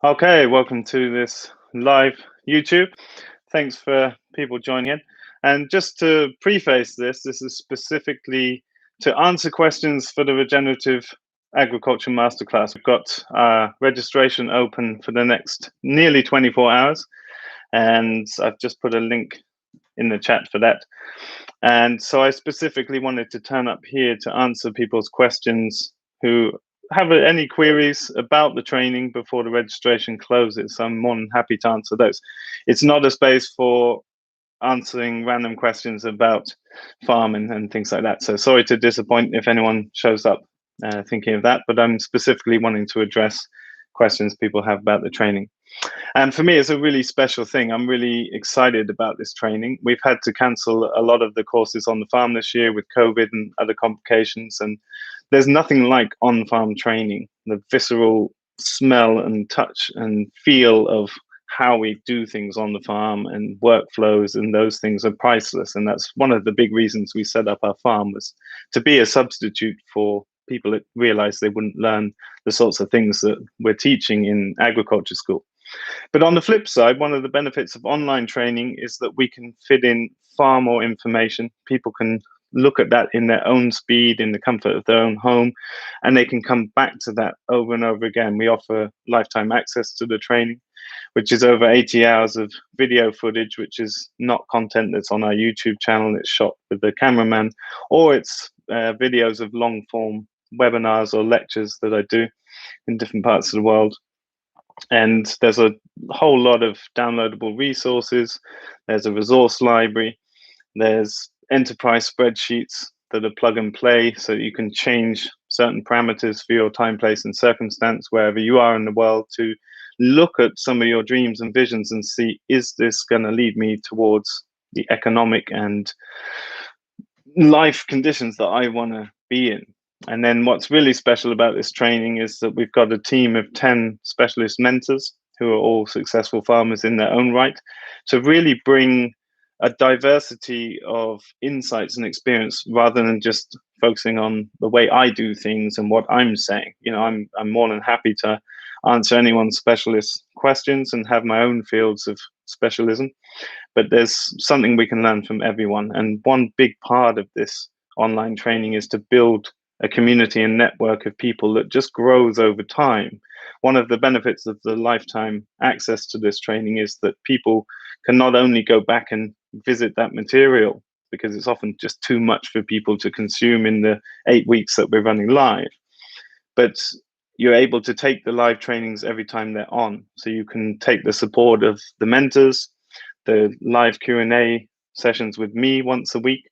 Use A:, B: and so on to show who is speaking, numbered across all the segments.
A: Okay, welcome to this live YouTube. Thanks for people joining in. And just to preface this, this is specifically to answer questions for the Regenerative Agriculture Masterclass. We've got registration open for the next nearly 24 hours, and I've just put a link in the chat for that. And so I specifically wanted to turn up here to answer people's questions who have any queries about the training before the registration closes. I'm more than happy to answer those. It's not a space for answering random questions about farming and things like that. So sorry to disappoint if anyone shows up thinking of that, but I'm specifically wanting to address questions people have about the training. And for me, it's a really special thing. I'm really excited about this training. We've had to cancel a lot of the courses on the farm this year with COVID and other complications. And there's nothing like on-farm training. The visceral smell and touch and feel of how we do things on the farm and workflows and those things are priceless. And that's one of the big reasons we set up our farm, was to be a substitute for people that realize they wouldn't learn the sorts of things that we're teaching in agriculture school. But on the flip side, one of the benefits of online training is that we can fit in far more information. People can look at that in their own speed, in the comfort of their own home, and they can come back to that over and over again. We offer lifetime access to the training, which is over 80 hours of video footage, which is not content that's on our YouTube channel. It's shot with the cameraman, or it's videos of long form webinars or lectures that I do in different parts of the world. And there's a whole lot of downloadable resources. There's a resource library. There's enterprise spreadsheets that are plug and play, so you can change certain parameters for your time, place, and circumstance wherever you are in the world, to look at some of your dreams and visions and see, is this going to lead me towards the economic and life conditions that I want to be in? And then what's really special about this training is that we've got a team of 10 specialist mentors who are all successful farmers in their own right, to really bring a diversity of insights and experience, rather than just focusing on the way I do things and what I'm saying. You know, I'm more than happy to answer anyone's specialist questions and have my own fields of specialism, but there's something we can learn from everyone. And one big part of this online training is to build a community and network of people that just grows over time. One of the benefits of the lifetime access to this training is that people can not only go back and visit that material, because it's often just too much for people to consume in the 8 weeks that we're running live, but you're able to take the live trainings every time they're on. So you can take the support of the mentors, the live Q&A sessions with me once a week,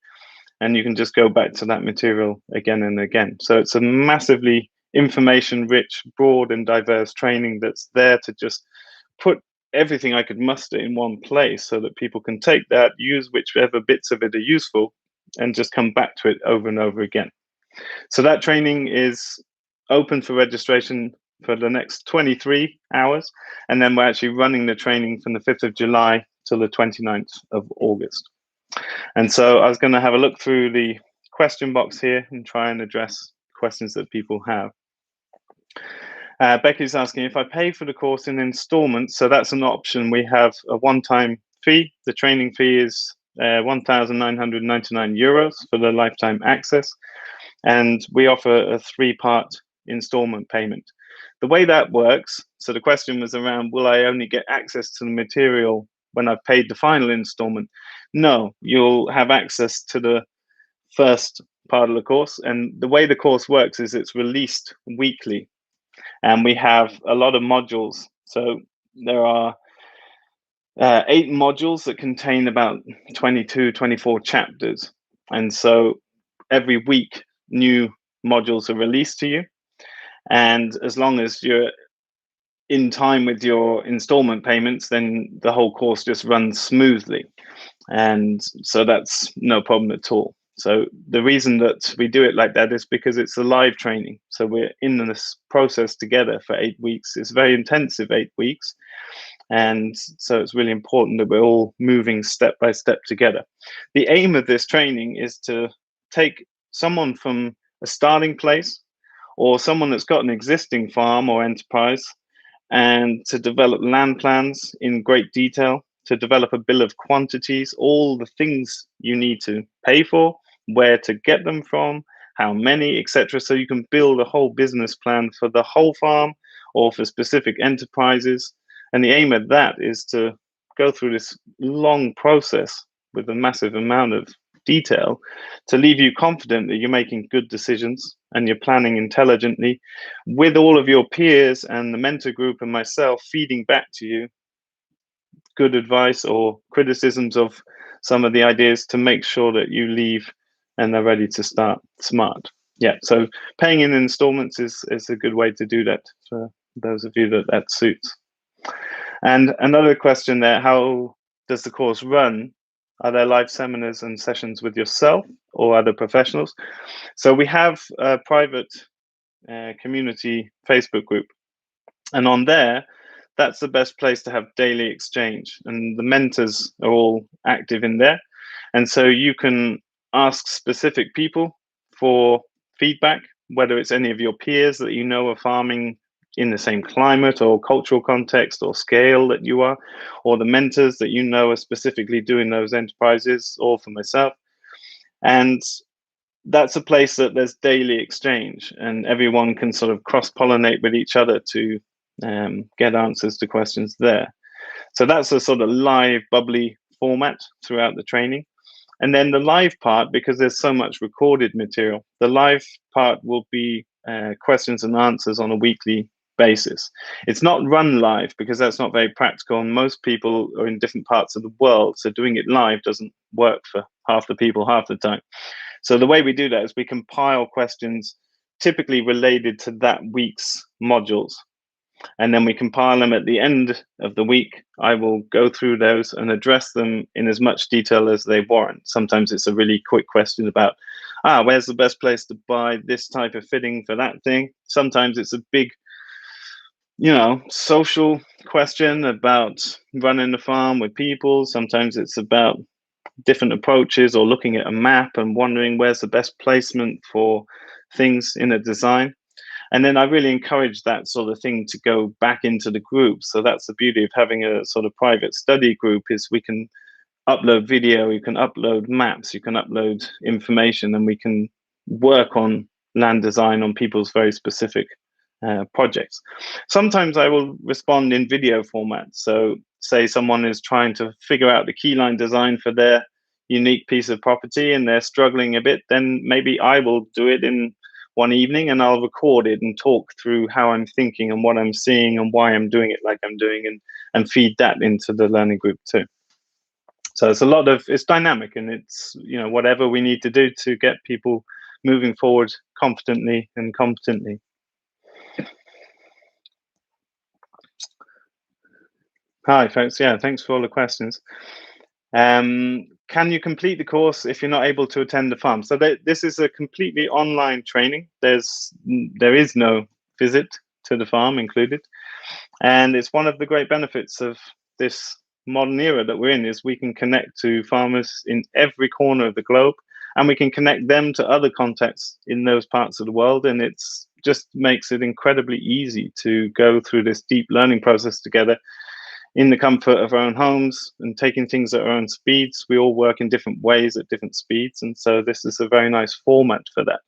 A: and you can just go back to that material again and again. So it's a massively information rich, broad and diverse training that's there to just put everything I could muster in one place, so that people can take that, use whichever bits of it are useful, and just come back to it over and over again. So that training is open for registration for the next 23 hours. And then we're actually running the training from the 5th of July till the 29th of August. And so I was going to have a look through the question box here and try and address questions that people have. Becky's asking, if I pay for the course in installments, so that's an option. We have a one-time fee. The training fee is 1,999 euros for the lifetime access. And we offer a 3-part installment payment. The way that works, so the question was around, will I only get access to the material when I've paid the final installment? No, you'll have access to the first part of the course. And the way the course works is it's released weekly. And we have a lot of modules. So there are 8 modules that contain about 22, 24 chapters. And so every week, new modules are released to you. And as long as you're in time with your installment payments, then the whole course just runs smoothly. And so that's no problem at all. So the reason that we do it like that is because it's a live training. So we're in this process together for 8 weeks. It's very intensive 8 weeks. And so it's really important that we're all moving step by step together. The aim of this training is to take someone from a starting place, or someone that's got an existing farm or enterprise, and to develop land plans in great detail, to develop a bill of quantities, all the things you need to pay for, where to get them from, how many, etc. So you can build a whole business plan for the whole farm or for specific enterprises. And the aim of that is to go through this long process with a massive amount of detail to leave you confident that you're making good decisions and you're planning intelligently, with all of your peers and the mentor group and myself feeding back to you good advice or criticisms of some of the ideas to make sure that you leave and they're ready to start smart. Yeah, so paying in installments is a good way to do that for those of you that suits. And another question there, how does the course run? Are there live seminars and sessions with yourself or other professionals? So we have a private community Facebook group. And on there, that's the best place to have daily exchange. And the mentors are all active in there. And so you can ask specific people for feedback, whether it's any of your peers that you know are farming in the same climate or cultural context or scale that you are, or the mentors that you know are specifically doing those enterprises, or for myself. And that's a place that there's daily exchange and everyone can sort of cross-pollinate with each other to get answers to questions there. So that's a sort of live, bubbly format throughout the training. And then the live part, because there's so much recorded material, the live part will be questions and answers on a weekly basis. It's not run live because that's not very practical, and most people are in different parts of the world, so doing it live doesn't work for half the people half the time. So the way we do that is we compile questions typically related to that week's modules, and then we compile them at the end of the week. I will go through those and address them in as much detail as they warrant. Sometimes it's a really quick question about, where's the best place to buy this type of fitting for that thing? Sometimes it's a big, social question about running the farm with people. Sometimes it's about different approaches or looking at a map and wondering where's the best placement for things in a design. And then I really encourage that sort of thing to go back into the group. So that's the beauty of having a sort of private study group, is we can upload video, you can upload maps, you can upload information, and we can work on land design on people's very specific projects. Sometimes I will respond in video format. So say someone is trying to figure out the keyline design for their unique piece of property and they're struggling a bit, then maybe I will do it in one evening and I'll record it and talk through how I'm thinking and what I'm seeing and why I'm doing it like I'm doing, and feed that into the learning group too. So it's dynamic, and it's, whatever we need to do to get people moving forward confidently and competently. Hi, folks. Yeah, thanks for all the questions. Can you complete the course if you're not able to attend the farm? So this is a completely online training. There is no visit to the farm included. And it's one of the great benefits of this modern era that we're in, is we can connect to farmers in every corner of the globe, and we can connect them to other contacts in those parts of the world. And it's just makes it incredibly easy to go through this deep learning process together in the comfort of our own homes and taking things at our own speeds. We all work in different ways at different speeds, and so this is a very nice format for that.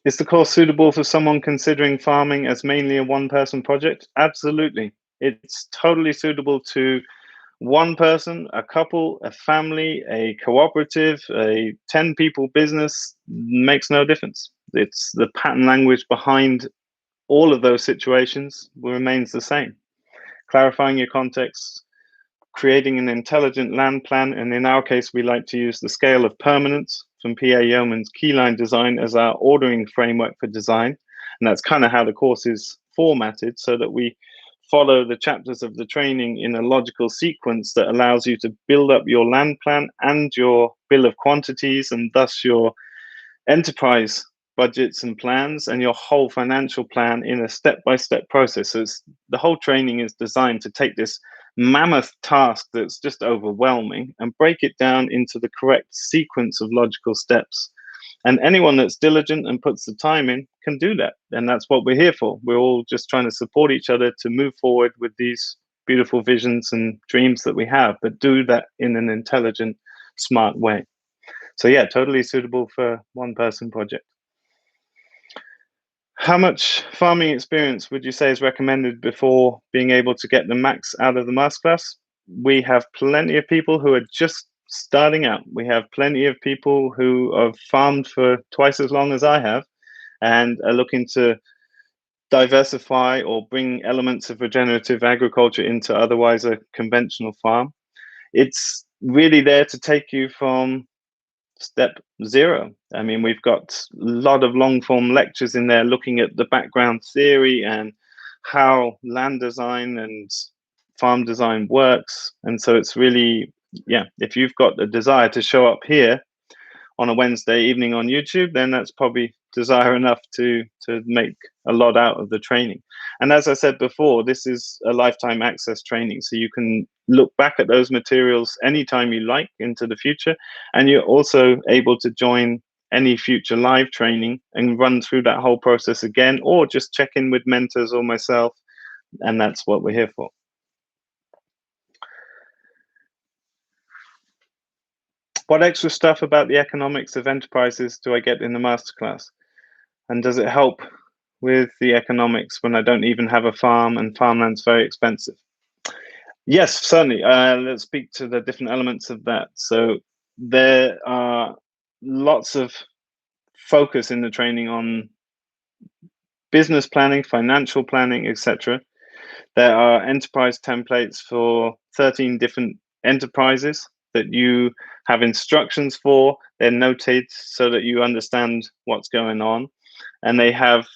A: Is the course suitable for someone considering farming as mainly a one-person project? Absolutely. It's totally suitable to one person, a couple, a family, a cooperative, a 10-people business. Makes no difference. It's the pattern language behind all of those situations remains the same. Clarifying your context, creating an intelligent land plan, and in our case, we like to use the scale of permanence from P.A. Yeoman's Keyline design as our ordering framework for design. And that's kind of how the course is formatted, so that we follow the chapters of the training in a logical sequence that allows you to build up your land plan and your bill of quantities, and thus your enterprise budgets and plans and your whole financial plan in a step-by-step process. So the whole training is designed to take this mammoth task that's just overwhelming and break it down into the correct sequence of logical steps And anyone that's diligent and puts the time in can do that. And that's what we're here for. We're all just trying to support each other to move forward with these beautiful visions and dreams that we have, but do that in an intelligent, smart way. So yeah, totally suitable for one person project. How much farming experience would you say is recommended before being able to get the max out of the masterclass? We have plenty of people who are just starting out. We have plenty of people who have farmed for twice as long as I have and are looking to diversify or bring elements of regenerative agriculture into otherwise a conventional farm. It's really there to take you from step zero. I mean, we've got a lot of long form lectures in there looking at the background theory and how land design and farm design works. And so it's really, yeah, if you've got a desire to show up here on a Wednesday evening on YouTube, then that's probably desire enough to make a lot out of the training. And as I said before, this is a lifetime access training, so you can look back at those materials anytime you like into the future, and you're also able to join any future live training and run through that whole process again, or just check in with mentors or myself, and that's what we're here for. What extra stuff about the economics of enterprises do I get in the masterclass? And does it help with the economics when I don't even have a farm and farmland's very expensive? Yes, certainly. Let's speak to the different elements of that. So there are lots of focus in the training on business planning, financial planning, etc. There are enterprise templates for 13 different enterprises that you have instructions for. They're noted so that you understand what's going on. And they have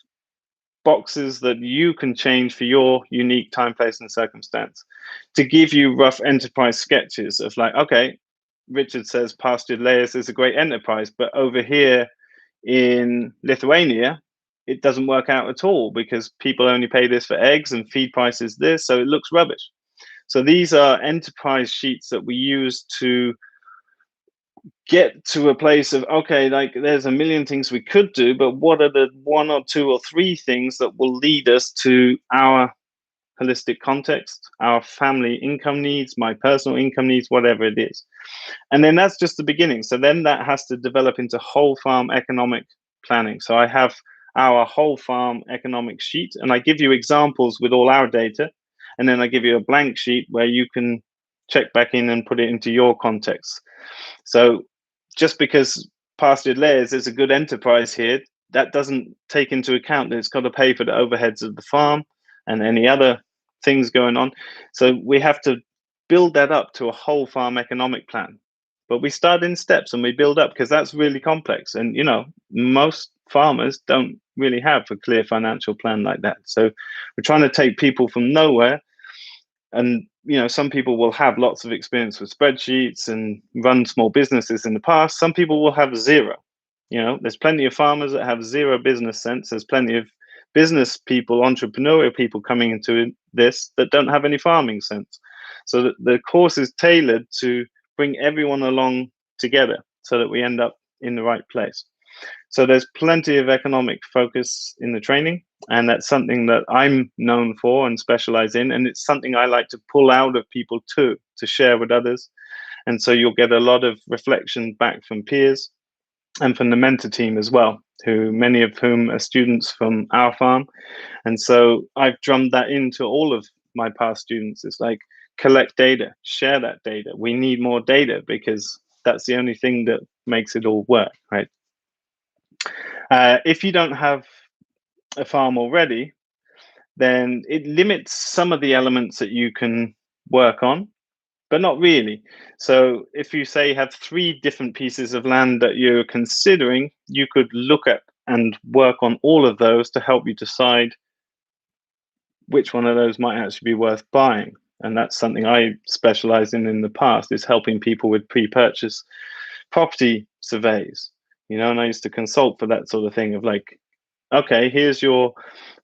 A: boxes that you can change for your unique time, place, and circumstance to give you rough enterprise sketches of like, okay, Richard says pastured layers is a great enterprise, but over here in Lithuania, it doesn't work out at all because people only pay this for eggs and feed price is this, so it looks rubbish. So these are enterprise sheets that we use to get to a place of, okay, like there's a million things we could do, but what are the one or two or three things that will lead us to our holistic context, our family income needs, my personal income needs, whatever it is. And then that's just the beginning. So then that has to develop into whole farm economic planning. So I have our whole farm economic sheet, and I give you examples with all our data, and then I give you a blank sheet where you can check back in and put it into your context. So just because pastured layers is a good enterprise here, that doesn't take into account that it's got to pay for the overheads of the farm and any other things going on. So we have to build that up to a whole farm economic plan. But we start in steps and we build up because that's really complex. And, you know, most farmers don't really have a clear financial plan like that. So we're trying to take people from nowhere. And, you know, some people will have lots of experience with spreadsheets and run small businesses in the past. Some people will have zero. You know, there's plenty of farmers that have zero business sense. There's plenty of business people, entrepreneurial people coming into this that don't have any farming sense. So the course is tailored to bring everyone along together so that we end up in the right place. So there's plenty of economic focus in the training, and that's something that I'm known for and specialize in, and it's something I like to pull out of people too, to share with others. And so you'll get a lot of reflection back from peers and from the mentor team as well, who many of whom are students from our farm. And so I've drummed that into all of my past students. It's like, collect data, share that data. We need more data because that's the only thing that makes it all work, right? If you don't have a farm already, then it limits some of the elements that you can work on, but not really. So if you say have 3 different pieces of land that you're considering, you could look at and work on all of those to help you decide which one of those might actually be worth buying. And that's something I specialized in the past, is helping people with pre-purchase property surveys. You know, and I used to consult for that sort of thing of like, okay, here's your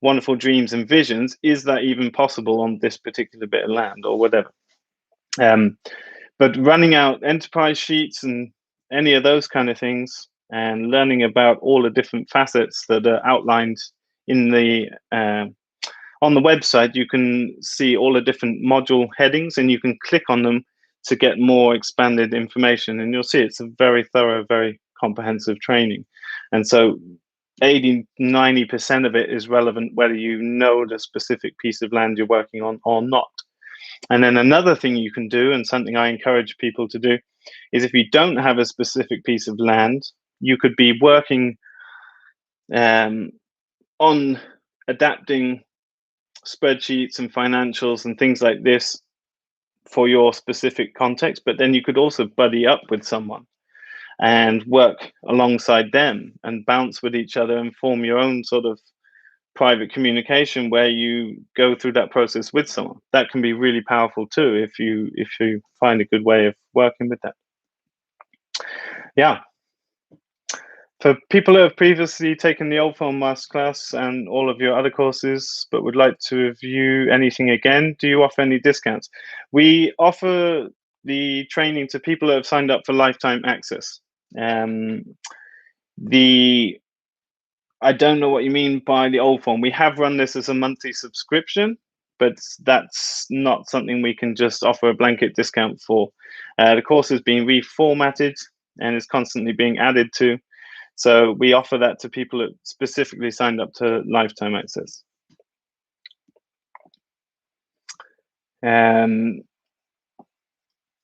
A: wonderful dreams and visions. Is that even possible on this particular bit of land or whatever? But running out enterprise sheets and any of those kind of things and learning about all the different facets that are outlined in the on the website. You can see all the different module headings, and you can click on them to get more expanded information. And you'll see it's a very thorough, very comprehensive training. And so 80–90% of it is relevant whether you know the specific piece of land you're working on or not. And then another thing you can do, and something I encourage people to do, is if you don't have a specific piece of land, you could be working on adapting spreadsheets and financials and things like this for your specific context, but then you could also buddy up with someone and work alongside them and bounce with each other and form your own sort of private communication where you go through that process with someone. That can be really powerful too if you find a good way of working with that. Yeah. For people who have previously taken the Old Farm Masterclass and all of your other courses, but would like to review anything again, do you offer any discounts? We offer the training to people who have signed up for lifetime access. I don't know what you mean by the old form. We have run this as a monthly subscription, but that's not something we can just offer a blanket discount for. The course is being reformatted and is constantly being added to. So we offer that to people that specifically signed up to lifetime access.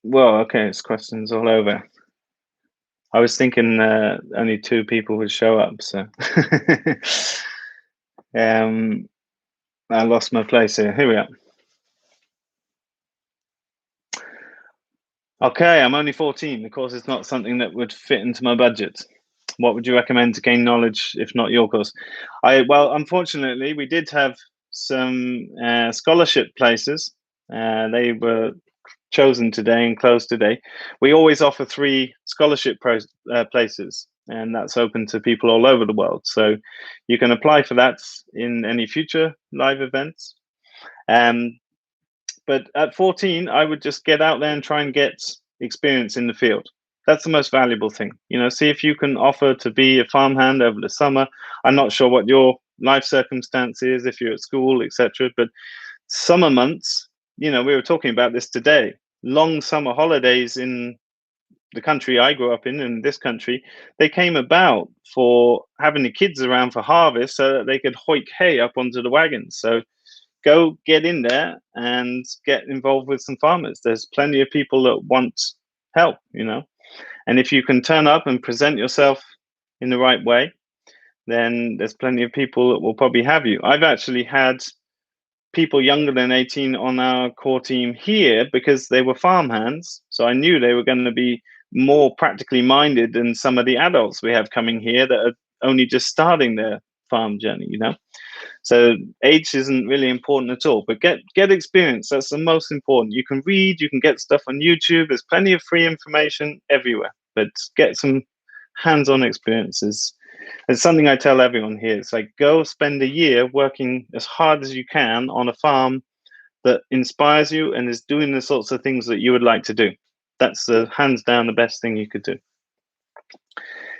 A: Well, okay, it's questions all over. I was thinking only 2 people would show up, so I lost my place here. Here we are. Okay, I'm only 14. The course is not something that would fit into my budget. What would you recommend to gain knowledge, if not your course? Well, unfortunately, we did have some scholarship places. They were chosen today and closed today. We always offer 3 scholarship places, and that's open to people all over the world. So you can apply for that in any future live events. But at 14, I would just get out there and try and get experience in the field. That's the most valuable thing. See if you can offer to be a farmhand over the summer. I'm not sure what your life circumstance is, if you're at school, etc. But summer months, we were talking about this today. Long summer holidays in the country I grew up in this country, they came about for having the kids around for harvest so that they could hoik hay up onto the wagons. So go get in there and get involved with some farmers. There's plenty of people that want help, and if you can turn up and present yourself in the right way, then there's plenty of people that will probably have you. I've actually had people younger than 18 on our core team here because they were farmhands. So I knew they were going to be more practically minded than some of the adults we have coming here that are only just starting their farm journey, So age isn't really important at all, but get experience. That's the most important. You can read, you can get stuff on YouTube. There's plenty of free information everywhere, but get some hands-on experiences. It's something I tell everyone here. It's like, go spend a year working as hard as you can on a farm that inspires you and is doing the sorts of things that you would like to do. That's hands down the best thing you could do.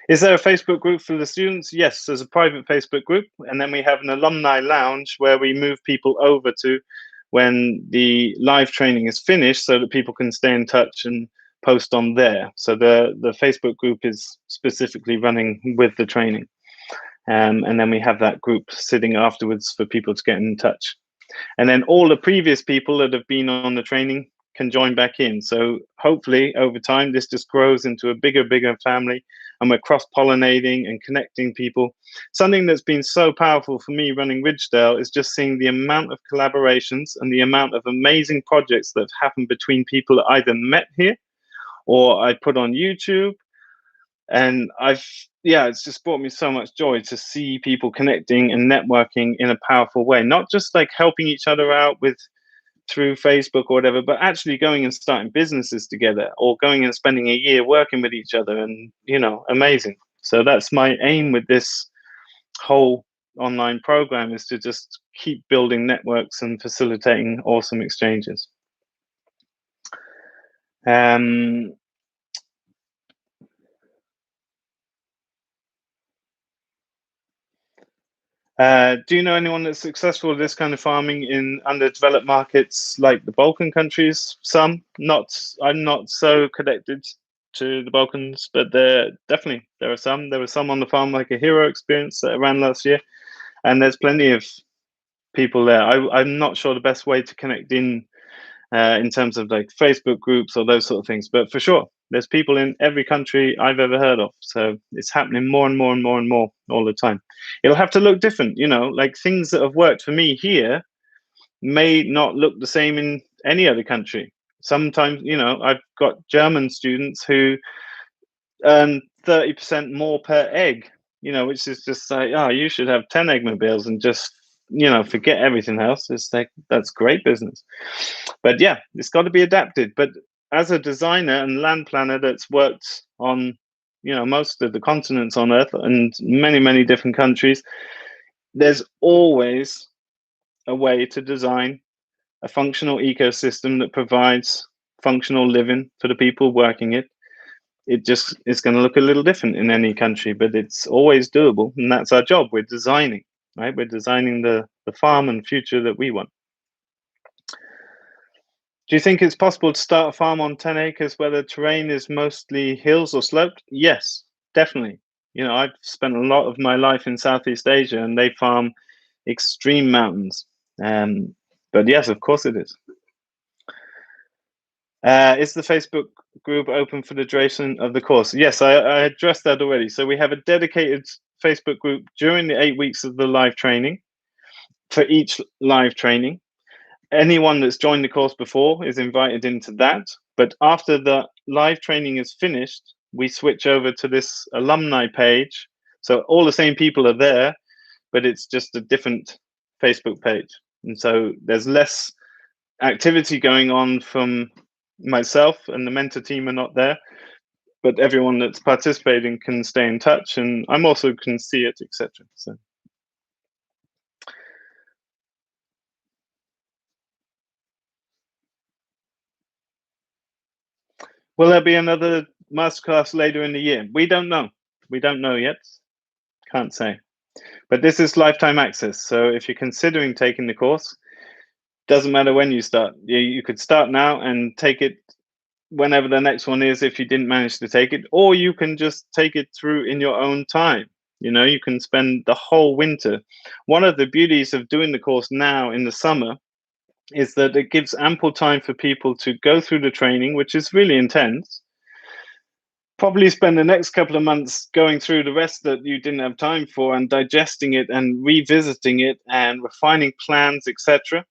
A: Is there a Facebook group for the students? Yes, there's a private Facebook group, and then we have an alumni lounge where we move people over to when the live training is finished so that people can stay in touch and post on there. So the Facebook group is specifically running with the training. And then we have that group sitting afterwards for people to get in touch. And then all the previous people that have been on the training can join back in. So hopefully over time, this just grows into a bigger family, and we're cross-pollinating and connecting people. Something that's been so powerful for me running Ridgedale is just seeing the amount of collaborations and the amount of amazing projects that have happened between people that either met here or I put on YouTube. And it's just brought me so much joy to see people connecting and networking in a powerful way, not just like helping each other out through Facebook or whatever, but actually going and starting businesses together or going and spending a year working with each other, and amazing. So that's my aim with this whole online program, is to just keep building networks and facilitating awesome exchanges. Do you know anyone that's successful with this kind of farming in underdeveloped markets like the Balkan countries? Some, not. I'm not so connected to the Balkans, but there are some. There was some on the farm like a hero experience that I ran last year, and there's plenty of people there. I'm not sure the best way to connect in terms of like Facebook groups or those sort of things, but for sure, there's people in every country I've ever heard of. So it's happening more and more and more and more all the time. It'll have to look different, like things that have worked for me here may not look the same in any other country. Sometimes, I've got German students who earn 30% more per egg, which is just like, oh, you should have 10 egg mobiles and just, forget everything else. It's like, that's great business. But yeah, it's got to be adapted. But as a designer and land planner that's worked on, most of the continents on Earth and many, many different countries, there's always a way to design a functional ecosystem that provides functional living for the people working it. It just is going to look a little different in any country, but it's always doable, and that's our job. We're designing, right? We're designing the farm and future that we want. Do you think it's possible to start a farm on 10 acres where the terrain is mostly hills or sloped? Yes, definitely. I've spent a lot of my life in Southeast Asia, and they farm extreme mountains. But yes, of course it is. Is the Facebook group open for the duration of the course? Yes, I addressed that already. So we have a dedicated Facebook group during the 8 weeks of the live training for each live training. Anyone that's joined the course before is invited into that. But after the live training is finished, we switch over to this alumni page. So all the same people are there, but it's just a different Facebook page. And so there's less activity going on from myself, and the mentor team are not there, but everyone that's participating can stay in touch, and I'm also can see it, etc. So will there be another masterclass later in the year? We don't know yet, can't say, but this is lifetime access. So if you're considering taking the course, doesn't matter when you start. You could start now and take it whenever the next one is if you didn't manage to take it, or you can just take it through in your own time. You can spend the whole winter. One of the beauties of doing the course now in the summer is that it gives ample time for people to go through the training, which is really intense. Probably spend the next couple of months going through the rest that you didn't have time for and digesting it and revisiting it and refining plans, etc.,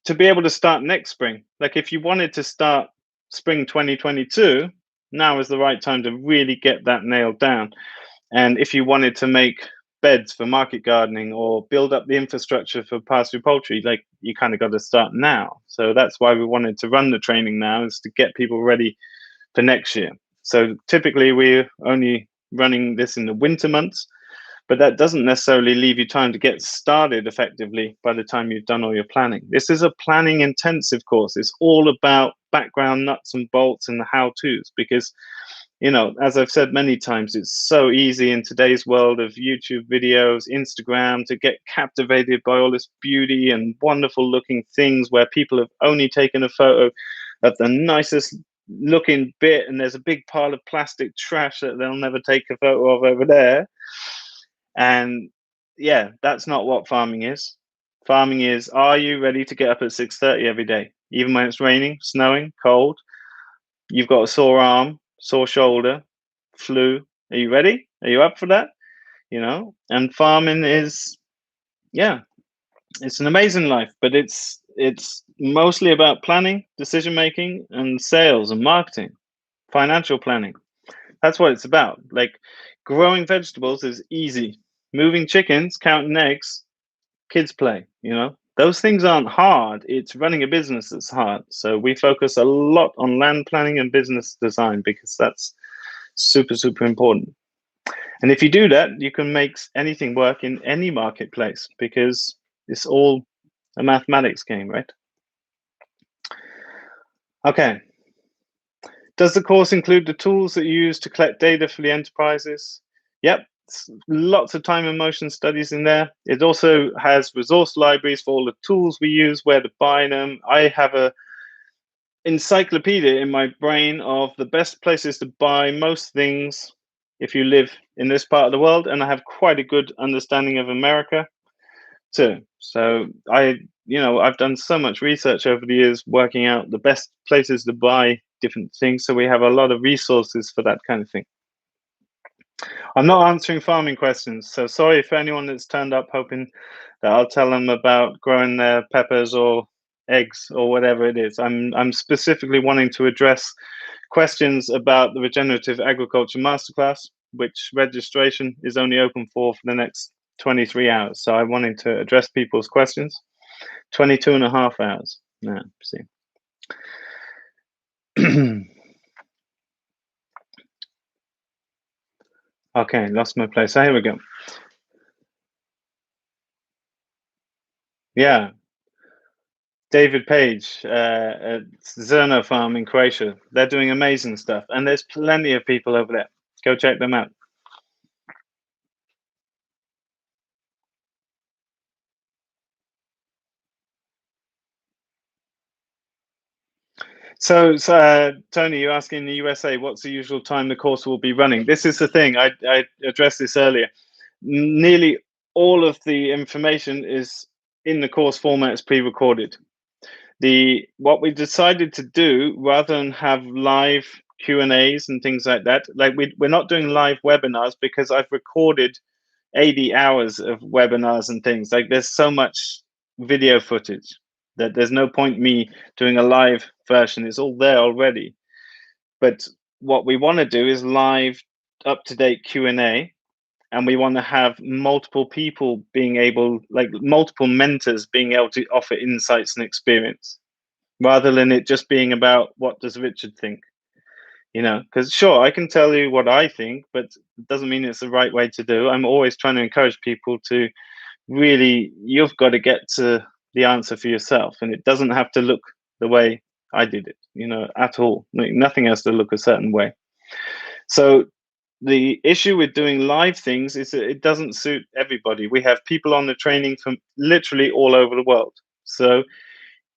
A: to be able to start next spring. Like if you wanted to start spring 2022, now is the right time to really get that nailed down. And if you wanted to make beds for market gardening or build up the infrastructure for pastured poultry, like you kind of got to start now. So that's why we wanted to run the training now, is to get people ready for next year. So typically we're only running this in the winter months, but that doesn't necessarily leave you time to get started effectively by the time you've done all your planning. This is a planning intensive course. It's all about background nuts and bolts and the how-tos, because as I've said many times, it's so easy in today's world of YouTube videos, Instagram, to get captivated by all this beauty and wonderful looking things where people have only taken a photo of the nicest looking bit, and there's a big pile of plastic trash that they'll never take a photo of over there. And yeah, that's not what farming is. Farming is, are you ready to get up at 6:30 every day, even when it's raining, snowing, cold? You've got a sore arm, sore shoulder, flu. Are you ready? Are you up for that? And farming is, yeah, it's an amazing life, but it's mostly about planning, decision making, and sales and marketing, financial planning. That's what it's about. Like growing vegetables is easy. Moving chickens, counting eggs, kids play, Those things aren't hard. It's running a business that's hard. So we focus a lot on land planning and business design because that's super, super important. And if you do that, you can make anything work in any marketplace because it's all a mathematics game, right? Okay. Does the course include the tools that you use to collect data for the enterprises? Yep. lots of time and motion studies in there. It also has resource libraries for all the tools we use, where to buy them. I have a encyclopedia in my brain of the best places to buy most things if you live in this part of the world, and I have quite a good understanding of America too. So I've done so much research over the years working out the best places to buy different things, so we have a lot of resources for that kind of thing. I'm not answering farming questions, so sorry for anyone that's turned up hoping that I'll tell them about growing their peppers or eggs or whatever it is. I'm specifically wanting to address questions about the Regenerative Agriculture Masterclass, which registration is only open for the next 23 hours. So I'm wanting to address people's questions. 22 and a half hours. Yeah, see. Okay, lost my place. So here we go. Yeah, David Page at Zerno Farm in Croatia. They're doing amazing stuff, and there's plenty of people over there. Go check them out. So Tony, you ask in the USA, what's the usual time the course will be running? This is the thing. I addressed this earlier. Nearly all of the information is in the course format is pre-recorded. What we decided to do, rather than have live Q&As and things like that, like we're not doing live webinars because I've recorded 80 hours of webinars and things. Like there's so much video footage that there's no point me doing a live version. It's all there already. But what we want to do is live up-to-date Q&A, and we want to have multiple people being able, like multiple mentors being able to offer insights and experience, rather than it just being about what does Richard think. Because sure, I can tell you what I think, but it doesn't mean it's the right way to do. I'm always trying to encourage people to really, you've got to get to the answer for yourself, and it doesn't have to look the way I did it, at all. Nothing has to look a certain way. So the issue with doing live things is that it doesn't suit everybody. We have people on the training from literally all over the world. So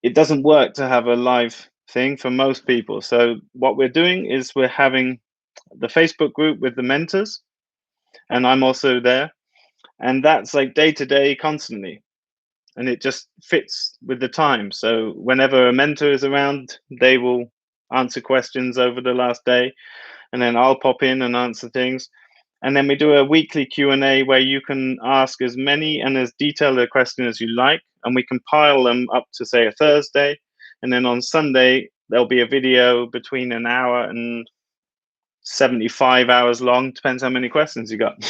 A: it doesn't work to have a live thing for most people. So what we're doing is we're having the Facebook group with the mentors, and I'm also there. And that's like day to day constantly. And it just fits with the time. So whenever a mentor is around, they will answer questions over the last day, and then I'll pop in and answer things. And then we do a weekly Q&A where you can ask as many and as detailed a question as you like, and we compile them up to, say, a Thursday. And then on Sunday, there'll be a video between an hour and 75 hours long. Depends how many questions you got.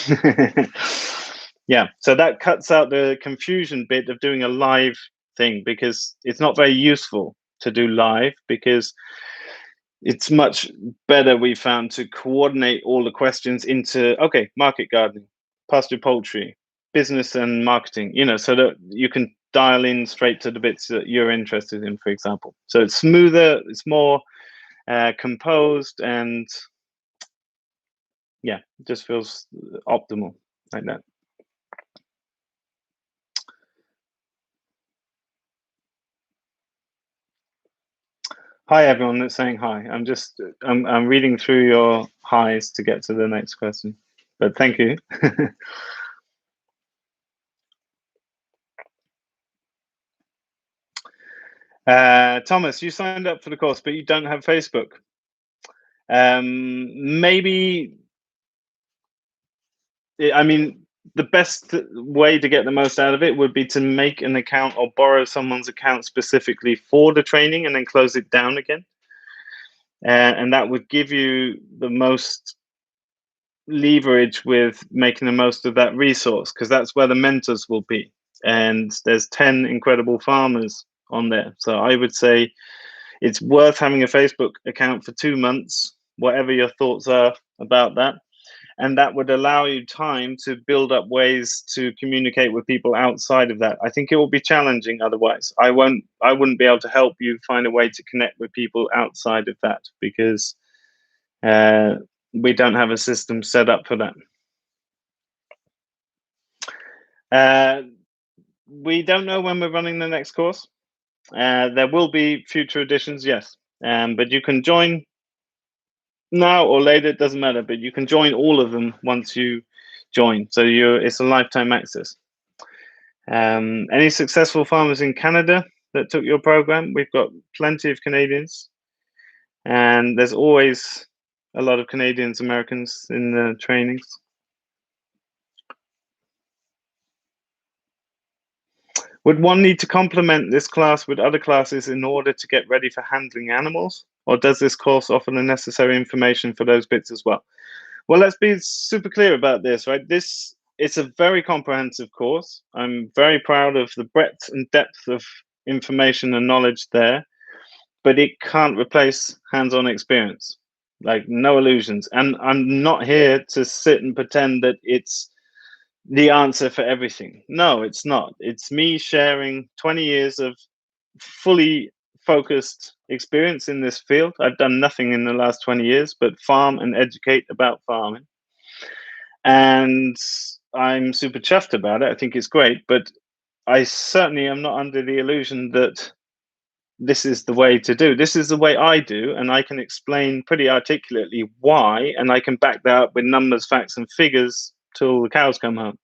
A: Yeah, so that cuts out the confusion bit of doing a live thing, because it's not very useful to do live, because it's much better, we found, to coordinate all the questions into, okay, market gardening, pastured poultry, business and marketing, so that you can dial in straight to the bits that you're interested in, for example. So it's smoother, it's more composed, and yeah, it just feels optimal like that. Hi, everyone that's saying hi. I'm reading through your highs to get to the next question, but thank you. Thomas, you signed up for the course, but you don't have Facebook. Maybe, I mean, the best way to get the most out of it would be to make an account or borrow someone's account specifically for the training and then close it down again. And that would give you the most leverage with making the most of that resource, because that's where the mentors will be. And there's 10 incredible farmers on there. So I would say it's worth having a Facebook account for 2 months, whatever your thoughts are about that. And that would allow you time to build up ways to communicate with people outside of that. I think it will be challenging otherwise. I wouldn't be able to help you find a way to connect with people outside of that, because we don't have a system set up for that. Uh, we don't know when we're running the next course. There will be future editions, yes, but you can join now or later. It doesn't matter, but you can join all of them once you join. So it's a lifetime access. Any successful farmers in Canada that took your program? We've got plenty of Canadians, and there's always a lot of Canadians, Americans in the trainings. Would one need to complement this class with other classes in order to get ready for handling animals? Or does this course offer the necessary information for those bits as well? Well, let's be super clear about this, right? It's a very comprehensive course. I'm very proud of the breadth and depth of information and knowledge there, but it can't replace hands-on experience. Like, no illusions. And I'm not here to sit and pretend that it's the answer for everything. No, it's not. It's me sharing 20 years of fully focused experience in this field. I've done nothing in the last 20 years but farm and educate about farming. And I'm super chuffed about it. I think it's great, but I certainly am not under the illusion that this is the way to do. This is the way I do, and I can explain pretty articulately why, and I can back that up with numbers, facts, and figures till the cows come home.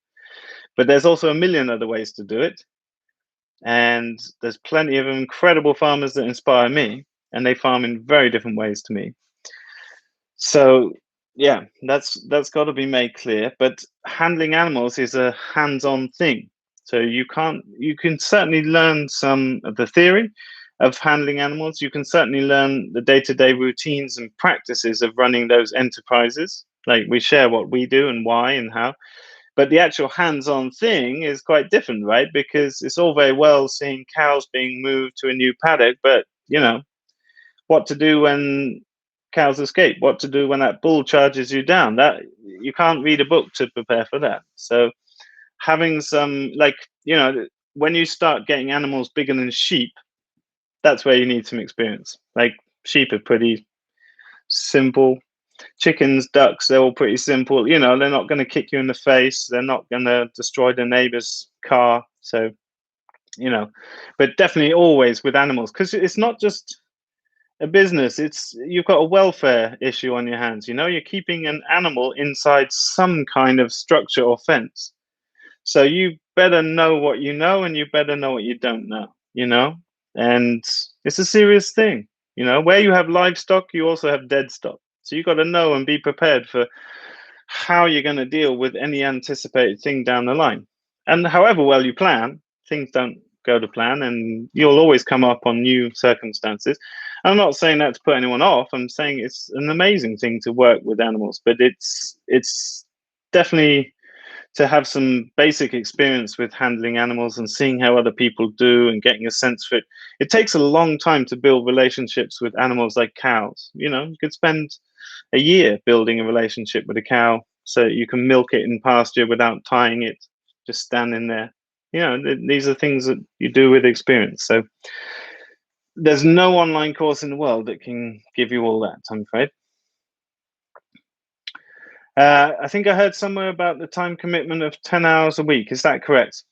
A: But there's also a million other ways to do it. And there's plenty of incredible farmers that inspire me, and they farm in very different ways to me. So yeah, that's got to be made clear. But handling animals is a hands-on thing. So you can certainly learn some of the theory of handling animals. You can certainly learn the day-to-day routines and practices of running those enterprises. Like, we share what we do and why and how. But the actual hands-on thing is quite different, right? Because it's all very well seeing cows being moved to a new paddock, but what to do when cows escape, what to do when that bull charges you down. That you can't read a book to prepare for that. So having some, when you start getting animals bigger than sheep, that's where you need some experience. Like, sheep are pretty simple. Chickens, ducks, they're all pretty simple. They're not going to kick you in the face. They're not going to destroy the neighbor's car. So, but definitely always with animals, because it's not just a business. You've got a welfare issue on your hands. You're keeping an animal inside some kind of structure or fence. So you better know what you know, and you better know what you don't know. And it's a serious thing. Where you have livestock, you also have dead stock. So you've got to know and be prepared for how you're going to deal with any anticipated thing down the line. And however well you plan, things don't go to plan, and you'll always come up on new circumstances. I'm not saying that to put anyone off. I'm saying it's an amazing thing to work with animals, but it's definitely to have some basic experience with handling animals and seeing how other people do and getting a sense for it. It takes a long time to build relationships with animals like cows. You could spend a year building a relationship with a cow so you can milk it in pasture without tying it, just standing there. These are things that you do with experience. So there's no online course in the world that can give you all that, I'm afraid. I think I heard somewhere about the time commitment of 10 hours a week. Is that correct?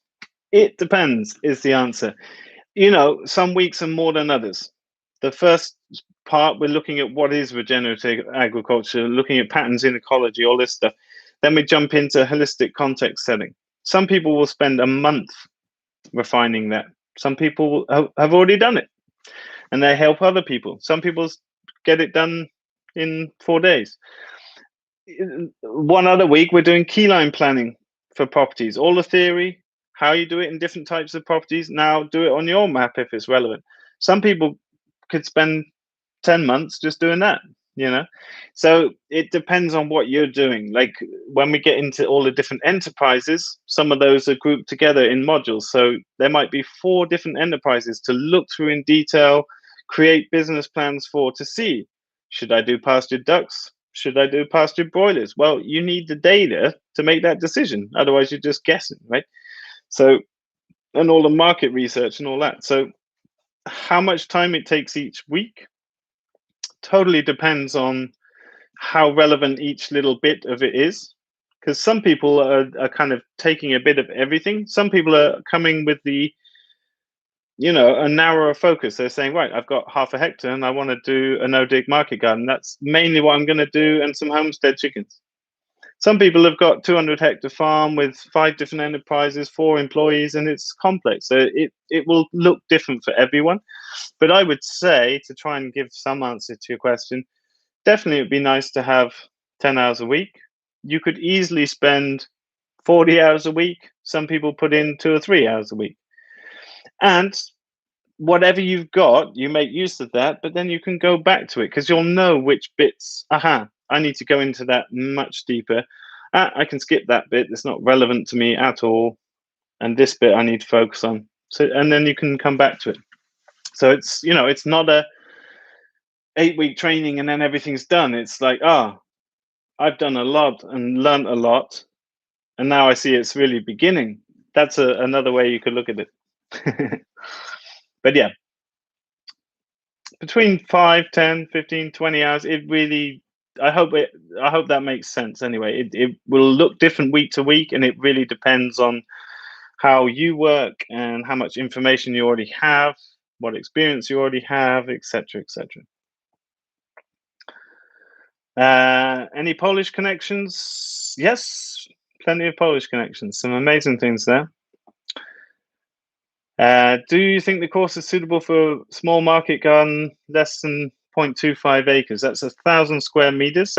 A: It depends, is the answer. Some weeks are more than others. The first part, we're looking at what is regenerative agriculture, looking at patterns in ecology, all this stuff. Then we jump into holistic context setting. Some people will spend a month refining that. Some people have already done it, and they help other people. Some people get it done in 4 days. One other week, we're doing keyline planning for properties. All the theory, how you do it in different types of properties. Now do it on your map if it's relevant. Some people could spend 10 months just doing that. So it depends on what you're doing. Like, when we get into all the different enterprises, some of those are grouped together in modules. So there might be 4 different enterprises to look through in detail, create business plans for, to see, should I do pastured ducks? Should I do pastured broilers? Well, you need the data to make that decision. Otherwise, you're just guessing, right? So, and all the market research and all that. So how much time it takes each week totally depends on how relevant each little bit of it is. Because some people are kind of taking a bit of everything. Some people are coming with a narrower focus. They're saying, right, I've got half a hectare and I want to do a no-dig market garden. That's mainly what I'm going to do, and some homestead chickens. Some people have got 200-hectare farm with 5 different enterprises, 4 employees, and it's complex. So it will look different for everyone. But I would say, to try and give some answer to your question, definitely it would be nice to have 10 hours a week. You could easily spend 40 hours a week. Some people put in 2 or 3 hours a week. And whatever you've got, you make use of that, but then you can go back to it because you'll know which bits, I need to go into that much deeper. I can skip that bit. It's not relevant to me at all. And this bit I need to focus on. So, and then you can come back to it. So it's not a 8-week training and then everything's done. It's like, I've done a lot and learned a lot, and now I see it's really beginning. That's another way you could look at it. But yeah, between 5, 10, 15, 20 hours, it really, I hope that makes sense anyway. It will look different week to week, and it really depends on how you work and how much information you already have, what experience you already have, etc., etc. Any Polish connections? Yes, plenty of Polish connections. Some amazing things there. Do you think the course is suitable for small market garden less than 0.25 acres? That's 1,000 square meters.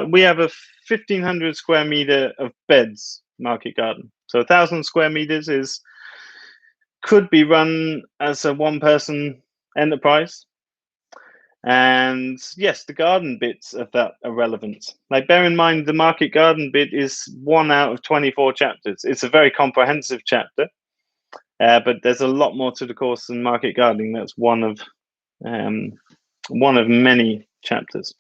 A: We have a 1,500 square meter of beds market garden. So 1,000 square meters could be run as a one-person enterprise. And yes, the garden bits of that are relevant. Like, bear in mind, the market garden bit is 1 out of 24 chapters. It's a very comprehensive chapter. But there's a lot more to the course than market gardening. That's one of many chapters.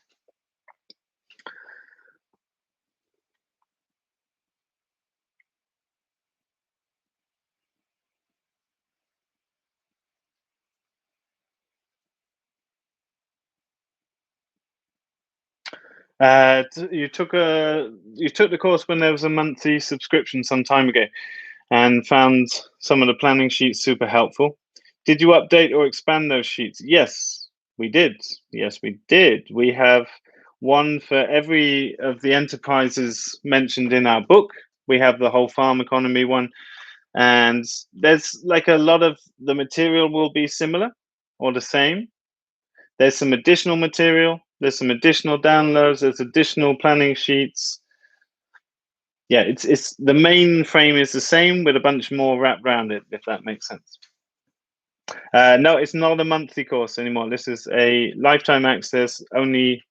A: You took the course when there was a monthly subscription some time ago, and found some of the planning sheets super helpful. Did you update or expand those sheets? Yes, we did. Yes, we did. We have one for every of the enterprises mentioned in our book. We have the whole farm economy one, and there's like a lot of the material will be similar or the same. There's some additional material. There's some additional downloads. There's additional planning sheets. Yeah, it's the main frame is the same with a bunch more wrapped around it, if that makes sense. No, it's not a monthly course anymore. This is a lifetime access, only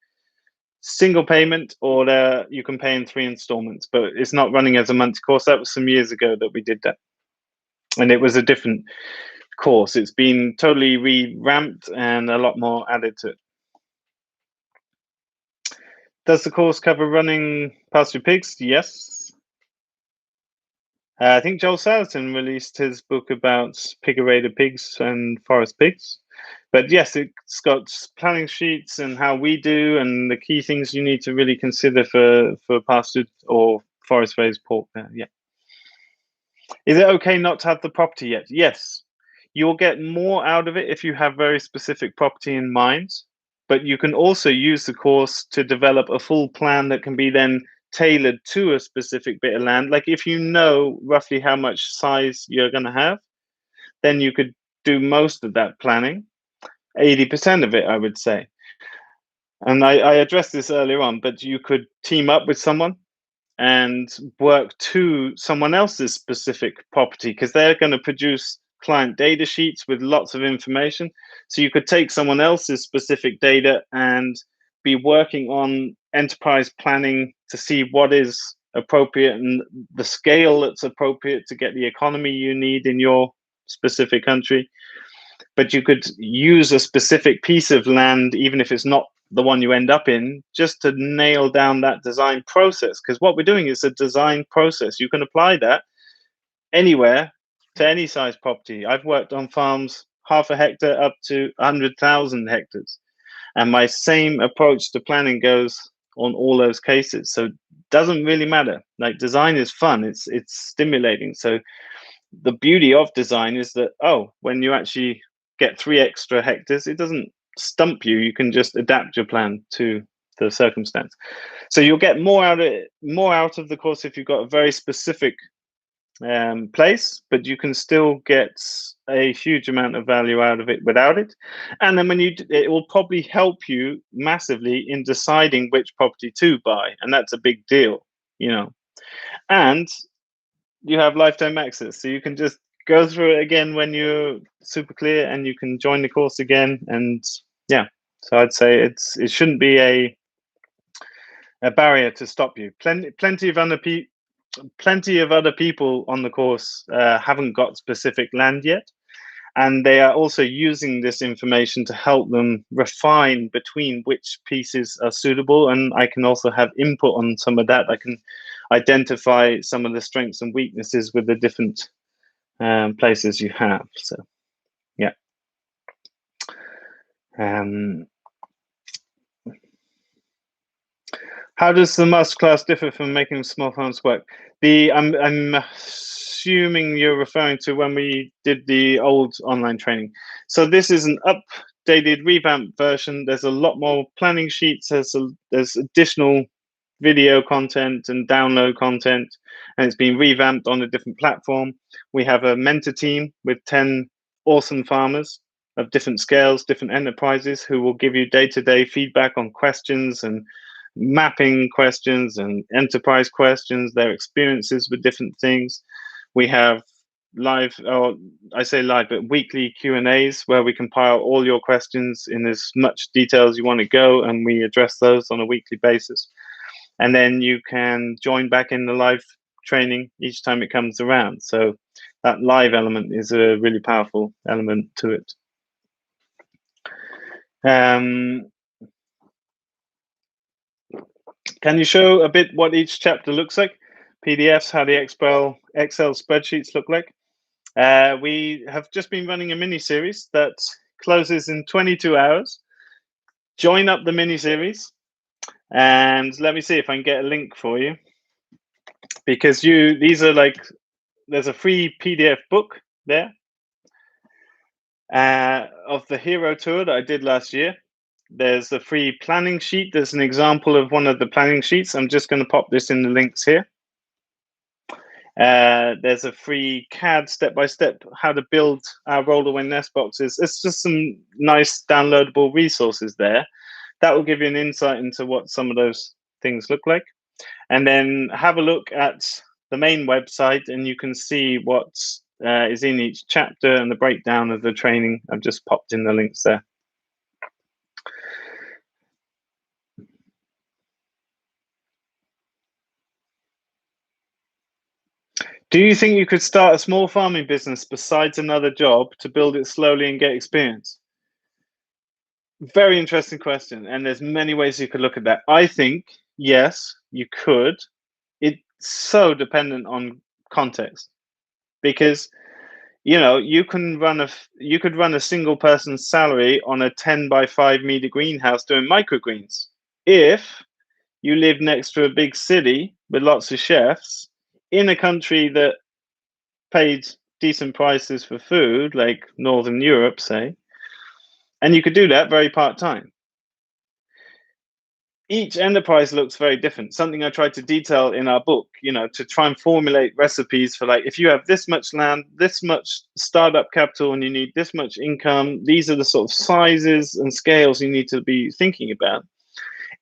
A: single payment, or you can pay in 3 installments, but it's not running as a monthly course. That was some years ago that we did that. And it was a different course. It's been totally revamped and a lot more added to it. Does the course cover running pastured pigs? Yes. I think Joel Salatin released his book about pigerated pigs and forest pigs. But yes, it's got planning sheets and how we do, and the key things you need to really consider for pastured or forest raised pork. Yeah. Is it okay not to have the property yet? Yes. You'll get more out of it if you have very specific property in mind, but you can also use the course to develop a full plan that can be then tailored to a specific bit of land. Like, if you know roughly how much size you're going to have, then you could do most of that planning, 80% of it, I would say. And I addressed this earlier on, but you could team up with someone and work to someone else's specific property, because they're going to produce client data sheets with lots of information. So you could take someone else's specific data and be working on enterprise planning to see what is appropriate and the scale that's appropriate to get the economy you need in your specific country. But you could use a specific piece of land, even if it's not the one you end up in, just to nail down that design process. Because what we're doing is a design process. You can apply that anywhere to any size property. I've worked on farms half a hectare up to 100,000 hectares. And my same approach to planning goes on all those cases. So doesn't really matter. Like, design is fun, it's stimulating. So the beauty of design is that, oh, when you actually get 3 extra hectares, it doesn't stump you. You can just adapt your plan to the circumstance. So you'll get more out of the course if you've got a very specific place, but you can still get a huge amount of value out of it without it. And then it will probably help you massively in deciding which property to buy, and that's a big deal, you know. And you have lifetime access, so you can just go through it again when you're super clear, and you can join the course again. And yeah, so I'd say it shouldn't be a barrier to stop you. Plenty of other people on the course haven't got specific land yet, and they are also using this information to help them refine between which pieces are suitable. And I can also have input on some of that. I can identify some of the strengths and weaknesses with the different places you have. So yeah. How does the masterclass differ from making small farms work? I'm assuming you're referring to when we did the old online training. So this is an updated, revamped version. There's a lot more planning sheets. There's additional video content and download content, and it's been revamped on a different platform. We have a mentor team with 10 awesome farmers of different scales, different enterprises, who will give you day-to-day feedback on questions and mapping questions and enterprise questions, their experiences with different things. We have live, or I say live, but weekly Q&As where we compile all your questions in as much detail as you want to go, and we address those on a weekly basis. And then you can join back in the live training each time it comes around. So that live element is a really powerful element to it. Can you show a bit what each chapter looks like? PDFs, how the Excel spreadsheets look like? We have just been running a mini series that closes in 22 hours. Join up the mini series, and let me see if I can get a link for you, because these are like, there's a free PDF book there of the hero tour that I did last year. There's a free planning sheet. There's an example of one of the planning sheets. I'm just going to pop this in the links here. There's a free CAD step-by-step how to build our roll-away nest boxes. It's just some nice downloadable resources there that will give you an insight into what some of those things look like. And then have a look at the main website, and you can see what is in each chapter and the breakdown of the training. I've just popped in the links there. Do you think you could start a small farming business besides another job to build it slowly and get experience? Very interesting question, and there's many ways you could look at that. I think yes, you could. It's so dependent on context, because you could run a single person's salary on a 10 by 5 meter greenhouse doing microgreens. If you live next to a big city with lots of chefs in a country that paid decent prices for food, like Northern Europe, say, and you could do that very part-time. Each enterprise looks very different. Something I tried to detail in our book, to try and formulate recipes for, like, if you have this much land, this much startup capital, and you need this much income, these are the sort of sizes and scales you need to be thinking about.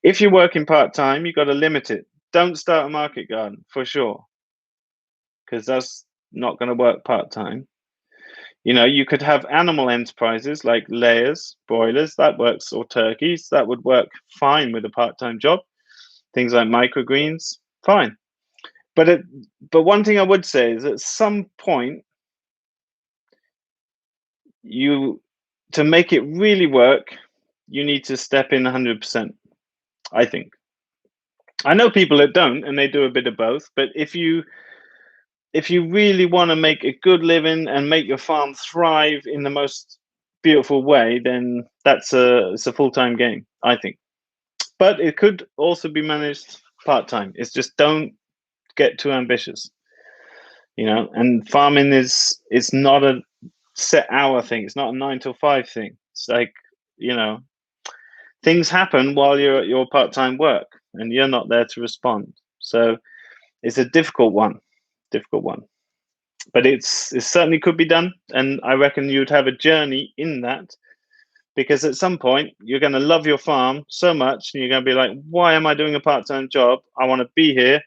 A: If you're working part-time, you've got to limit it. Don't start a market garden, for sure, because that's not going to work part-time. You could have animal enterprises like layers, broilers, that works, or turkeys, that would work fine with a part-time job. Things like microgreens, fine. But one thing I would say is, at some point, to make it really work, you need to step in 100%, I think. I know people that don't, and they do a bit of both, but if you really want to make a good living and make your farm thrive in the most beautiful way, then it's a full-time game, I think. But it could also be managed part-time. It's just don't get too ambitious, and farming it's not a set hour thing. It's not a 9 to 5 thing. It's like, things happen while you're at your part-time work and you're not there to respond. So it's a difficult one, but it certainly could be done. And I reckon you'd have a journey in that, because at some point you're going to love your farm so much and you're going to be like, why am I doing a part-time job? I want to be here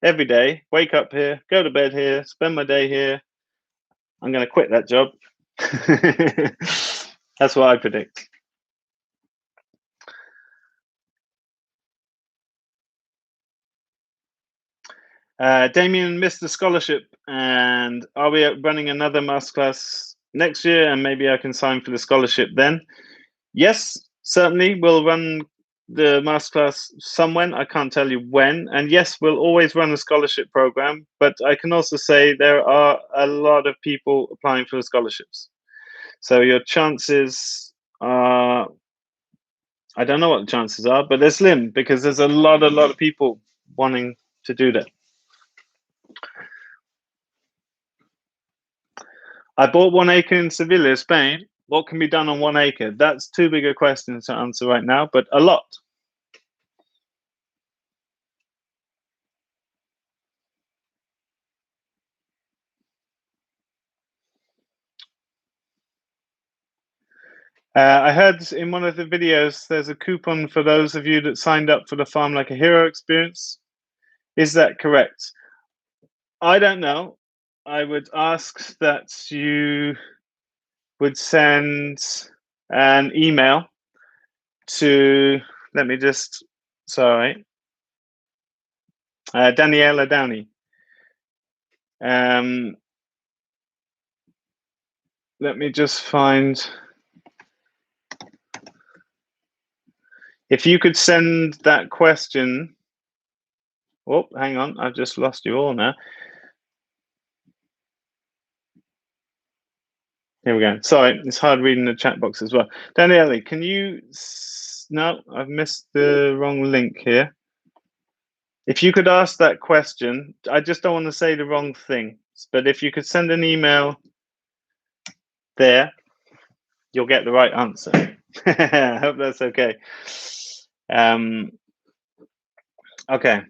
A: every day, wake up here, go to bed here, spend my day here. I'm going to quit that job. That's what I predict. Damien missed the scholarship, and are we running another masterclass next year? And maybe I can sign for the scholarship then. Yes, certainly we'll run the masterclass somewhen. I can't tell you when. And yes, we'll always run a scholarship program, but I can also say there are a lot of people applying for the scholarships. So your chances are, I don't know what the chances are, but they're slim, because there's a lot of people wanting to do that. I bought 1 acre in Sevilla, Spain. What can be done on 1 acre? That's too big a question to answer right now, but a lot. I heard in one of the videos there's a coupon for those of you that signed up for the Farm Like a Hero experience. Is that correct? I don't know. I would ask that you would send an email to, Daniela Downey. Let me just find, if you could send that question. Oh, hang on, I've just lost you all now. Here we go. Sorry, it's hard reading the chat box as well. Daniele, can you? No, I've missed the wrong link here. If you could ask that question, I just don't want to say the wrong thing, but if you could send an email there, you'll get the right answer. I hope that's okay. Okay.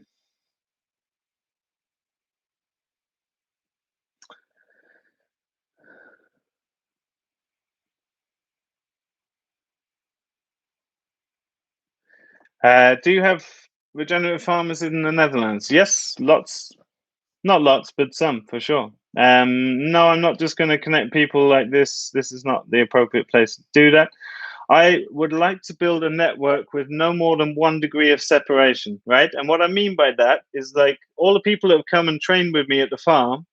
A: Do you have regenerative farmers in the Netherlands? Yes, lots. Not lots, but some for sure. No, I'm not just going to connect people like this. This is not the appropriate place to do that. I would like to build a network with no more than 1 degree of separation, right? And what I mean by that is, like, all the people that have come and trained with me at the farm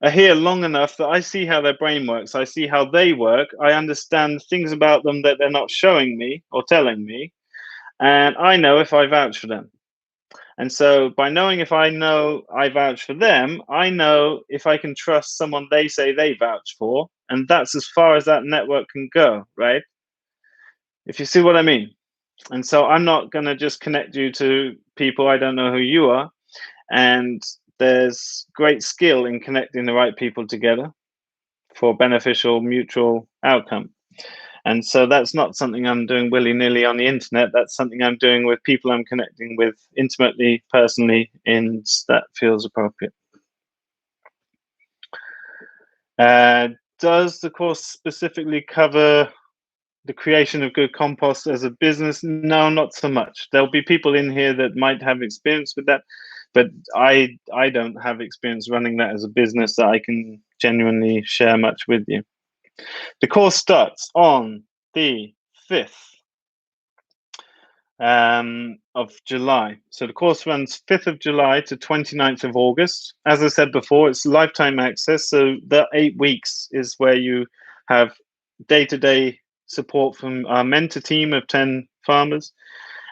A: are here long enough that I see how their brain works. I see how they work. I understand things about them that they're not showing me or telling me. And I know if I vouch for them. And so by knowing if I know I vouch for them, I know if I can trust someone they say they vouch for. And that's as far as that network can go, right? If you see what I mean. And so I'm not going to just connect you to people I don't know who you are. And there's great skill in connecting the right people together for beneficial mutual outcome. And so that's not something I'm doing willy-nilly on the internet. That's something I'm doing with people I'm connecting with intimately, personally, and that feels appropriate. Does the course specifically cover the creation of good compost as a business? No, not so much. There'll be people in here that might have experience with that, but I don't have experience running that as a business that I can genuinely share much with you. The course starts on the 5th of July. So the course runs 5th of July to 29th of August. As I said before, it's lifetime access. So the 8 weeks is where you have day-to-day support from our mentor team of 10 farmers,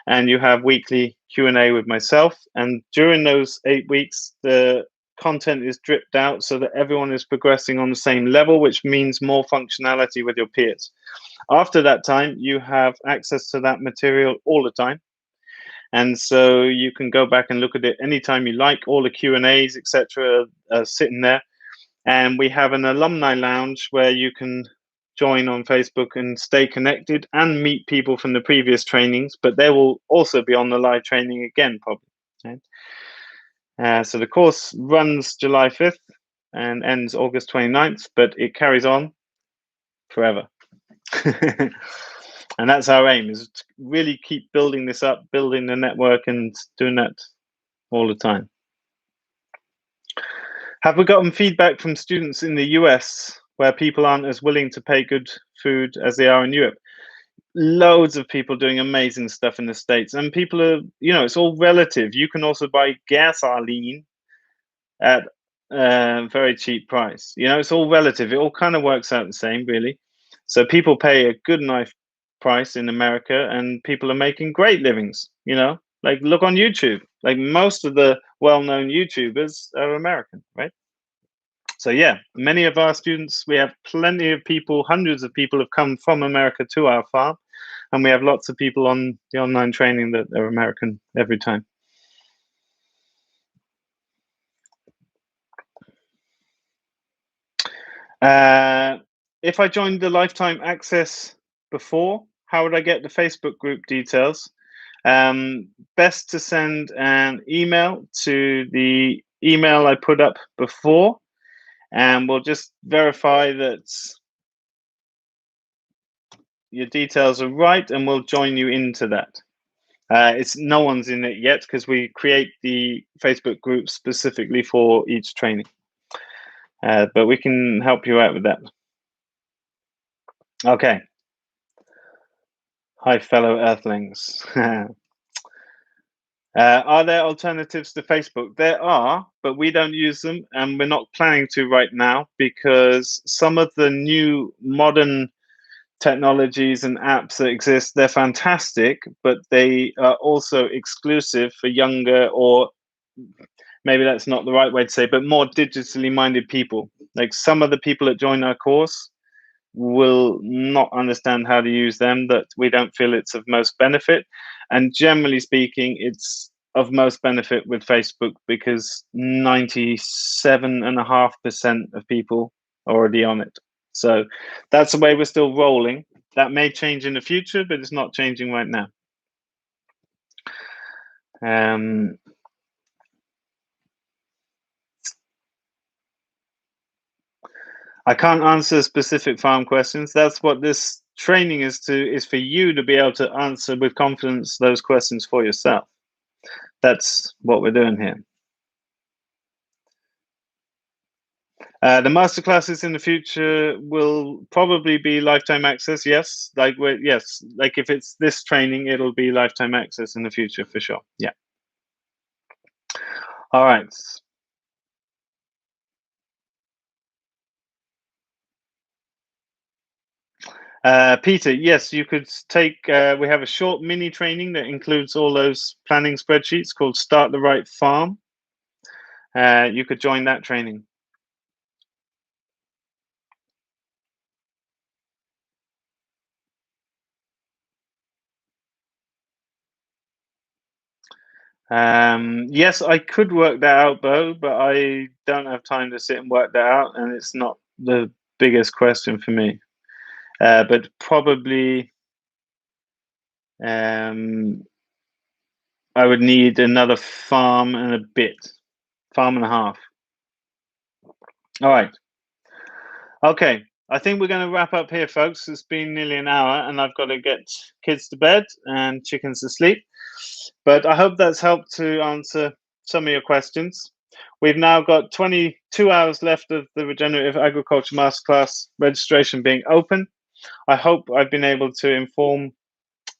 A: and you have weekly Q&A with myself. And during those 8 weeks, the content is dripped out so that everyone is progressing on the same level, which means more functionality with your peers. After that time, you have access to that material all the time. And so you can go back and look at it anytime you like. All the Q&As, etc., are sitting there. And we have an alumni lounge where you can join on Facebook and stay connected and meet people from the previous trainings, but they will also be on the live training again, probably. Right? So the course runs July 5th and ends August 29th, but it carries on forever. And that's our aim, is to really keep building this up, building the network, and doing that all the time. Have we gotten feedback from students in the US where people aren't as willing to pay good food as they are in Europe? Loads of people doing amazing stuff in the States, and people are, it's all relative. You can also buy gasoline at a very cheap price. It's all relative. It all kind of works out the same, really. So people pay a good enough price in America, and people are making great livings. Like, look on YouTube. Like, most of the well-known YouTubers are American, right? So yeah, many of our students, we have plenty of people, hundreds of people have come from America to our farm, and we have lots of people on the online training that are American every time. If I joined the lifetime access before, how would I get the Facebook group details? Best to send an email to the email I put up before, and we'll just verify that your details are right, and we'll join you into that. It's no one's in it yet because we create the Facebook group specifically for each training. But we can help you out with that. Okay. Hi, fellow Earthlings. Are there alternatives to Facebook? There are, but we don't use them, and we're not planning to right now because some of the new modern technologies and apps that exist, they're fantastic, but they are also exclusive for younger, or maybe that's not the right way to say, but more digitally minded people. Like, some of the people that join our course will not understand how to use them, that we don't feel it's of most benefit. And generally speaking, it's of most benefit with Facebook because 97.5% of people are already on it. So that's the way we're still rolling. That may change in the future, but it's not changing right now. I can't answer specific farm questions. That's what this training is for you to be able to answer with confidence those questions for yourself. That's what we're doing here. The masterclasses in the future will probably be lifetime access. Yes, like if it's this training, it'll be lifetime access in the future for sure. Yeah. All right. Peter, yes, you could take, we have a short mini training that includes all those planning spreadsheets called Start the Right Farm. You could join that training. Yes, I could work that out, Bo, but I don't have time to sit and work that out, and it's not the biggest question for me. But probably I would need another farm and a bit, farm and a half. All right. Okay. I think we're going to wrap up here, folks. It's been nearly an hour, and I've got to get kids to bed and chickens to sleep. But I hope that's helped to answer some of your questions. We've now got 22 hours left of the Regenerative Agriculture Masterclass registration being open. I hope I've been able to inform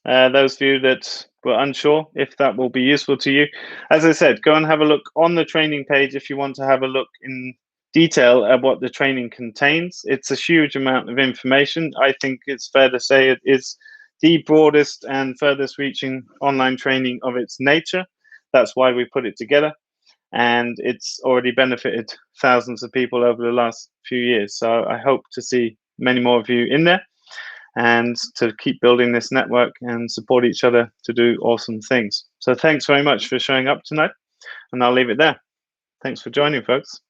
A: those of you that were unsure if that will be useful to you. As I said, go and have a look on the training page if you want to have a look in detail at what the training contains. It's a huge amount of information. I think it's fair to say it is the broadest and furthest reaching online training of its nature. That's why we put it together. And it's already benefited thousands of people over the last few years. So I hope to see many more of you in there. and to keep building this network and support each other to do awesome things. So thanks very much for showing up tonight, and I'll leave it there. Thanks for joining, folks.